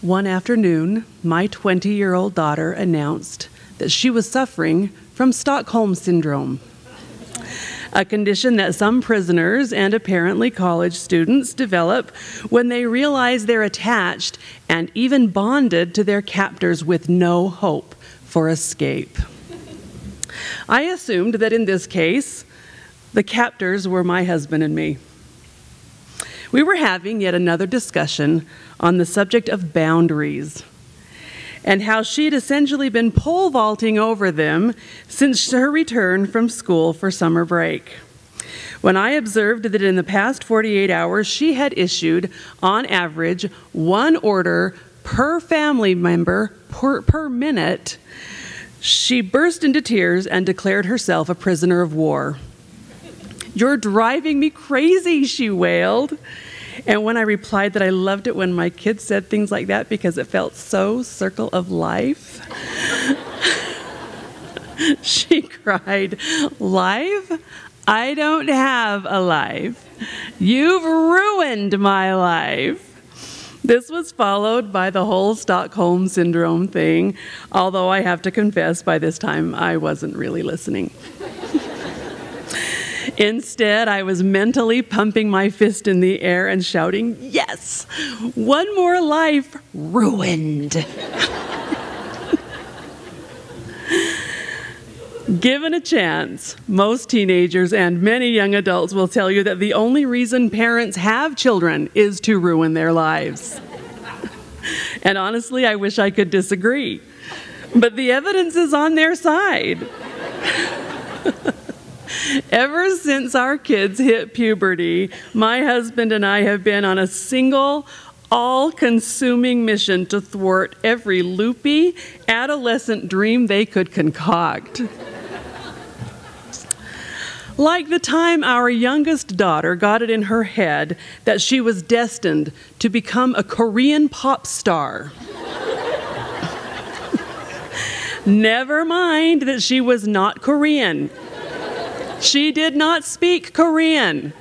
One afternoon, my 20-year-old daughter announced that she was suffering from Stockholm Syndrome, a condition that some prisoners and apparently college students develop when they realize they're attached and even bonded to their captors with no hope for escape. I assumed that in this case, the captors were my husband and me. We were having yet another discussion on the subject of boundaries and how she'd essentially been pole vaulting over them since her return from school for summer break. When I observed that in the past 48 hours, she had issued, on average, 1 order per family member per minute, she burst into tears and declared herself a prisoner of war. "You're driving me crazy," she wailed. And when I replied that I loved it when my kids said things like that because it felt so circle of life, she cried, "Life? I don't have a life. You've ruined my life." This was followed by the whole Stockholm Syndrome thing, although I have to confess by this time I wasn't really listening. Instead, I was mentally pumping my fist in the air and shouting, "Yes! One more life ruined!" Given a chance, most teenagers and many young adults will tell you that the only reason parents have children is to ruin their lives. And honestly, I wish I could disagree. But the evidence is on their side. Ever since our kids hit puberty, my husband and I have been on a single, all-consuming mission to thwart every loopy, adolescent dream they could concoct. Like the time our youngest daughter got it in her head that she was destined to become a Korean pop star. Never mind that she was not Korean. She did not speak Korean,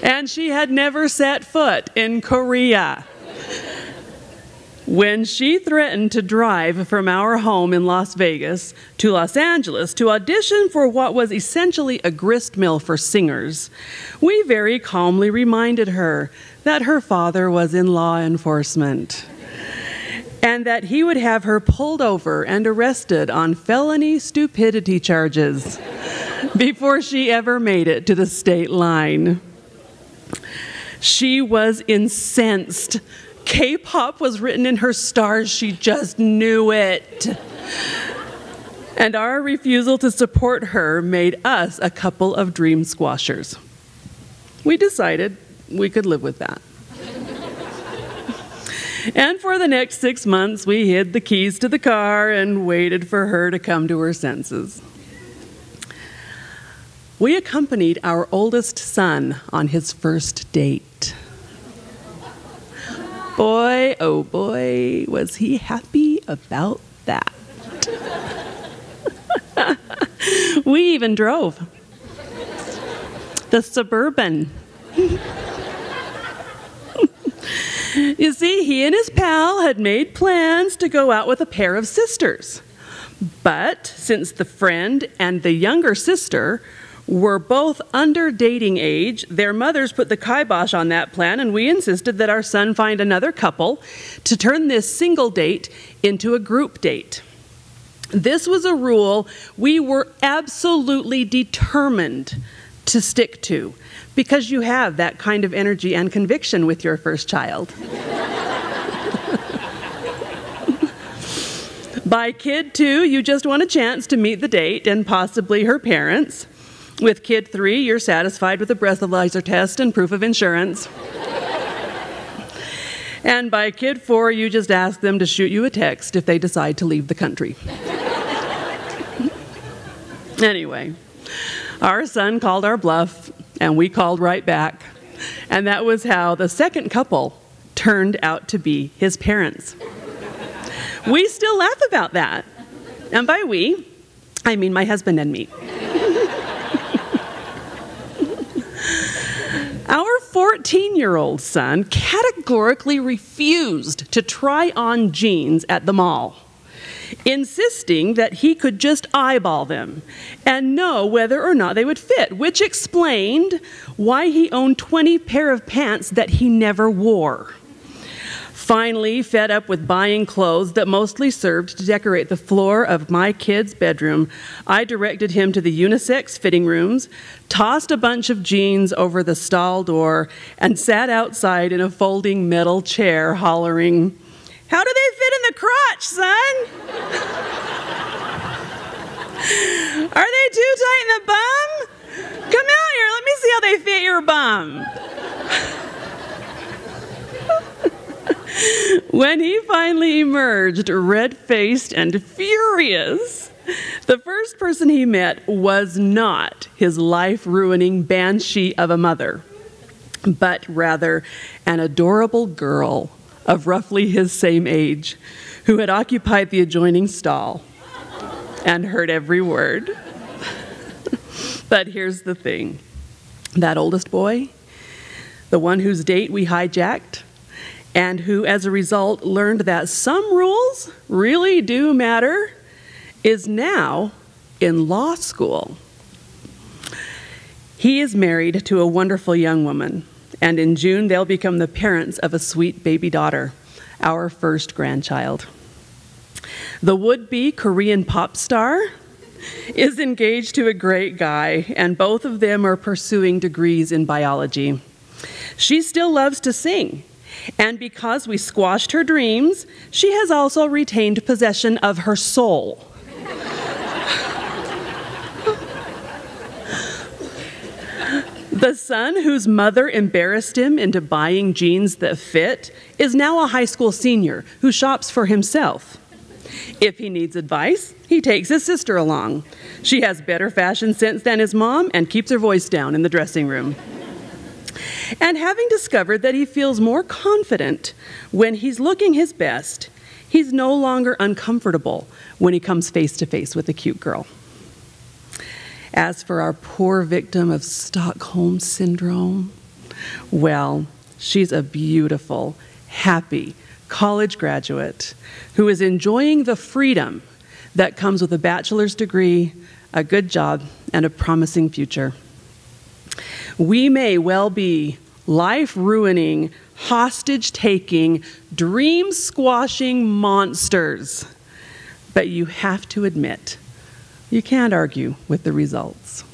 and she had never set foot in Korea. When she threatened to drive from our home in Las Vegas to Los Angeles to audition for what was essentially a grist mill for singers, we very calmly reminded her that her father was in law enforcement and that he would have her pulled over and arrested on felony stupidity charges before she ever made it to the state line. She was incensed. K-pop was written in her stars. She just knew it. And our refusal to support her made us a couple of dream squashers. We decided we could live with that. And for the next 6 months, we hid the keys to the car and waited for her to come to her senses. We accompanied our oldest son on his first date. Boy, oh boy, was he happy about that. We even drove the Suburban. You see, he and his pal had made plans to go out with a pair of sisters. But since the friend and the younger sister were both under dating age, their mothers put the kibosh on that plan, and we insisted that our son find another couple to turn this single date into a group date. This was a rule we were absolutely determined to stick to, because you have that kind of energy and conviction with your first child. By kid 2, you just want a chance to meet the date and possibly her parents. With kid 3, you're satisfied with a breathalyzer test and proof of insurance. And by kid 4, you just ask them to shoot you a text if they decide to leave the country. Anyway, our son called our bluff, and we called right back. And that was how the second couple turned out to be his parents. We still laugh about that. And by we, I mean my husband and me. Our 14-year-old son categorically refused to try on jeans at the mall, insisting that he could just eyeball them and know whether or not they would fit, which explained why he owned 20 pair of pants that he never wore. Finally, fed up with buying clothes that mostly served to decorate the floor of my kid's bedroom, I directed him to the unisex fitting rooms, tossed a bunch of jeans over the stall door, and sat outside in a folding metal chair hollering, "How do they fit in the crotch, son? Are they too tight in the bum? Come out here, let me see how they fit your bum." When he finally emerged, red-faced and furious, the first person he met was not his life-ruining banshee of a mother, but rather an adorable girl of roughly his same age who had occupied the adjoining stall and heard every word. But here's the thing. That oldest boy, the one whose date we hijacked, and who, as a result, learned that some rules really do matter, is now in law school. He is married to a wonderful young woman, and in June they'll become the parents of a sweet baby daughter, our first grandchild. The would-be Korean pop star is engaged to a great guy, and both of them are pursuing degrees in biology. She still loves to sing, and because we squashed her dreams, she has also retained possession of her soul. The son whose mother embarrassed him into buying jeans that fit is now a high school senior who shops for himself. If he needs advice, he takes his sister along. She has better fashion sense than his mom and keeps her voice down in the dressing room. And having discovered that he feels more confident when he's looking his best, he's no longer uncomfortable when he comes face to face with a cute girl. As for our poor victim of Stockholm Syndrome, well, she's a beautiful, happy college graduate who is enjoying the freedom that comes with a bachelor's degree, a good job, and a promising future. We may well be life-ruining, hostage-taking, dream-squashing monsters, but you have to admit, you can't argue with the results.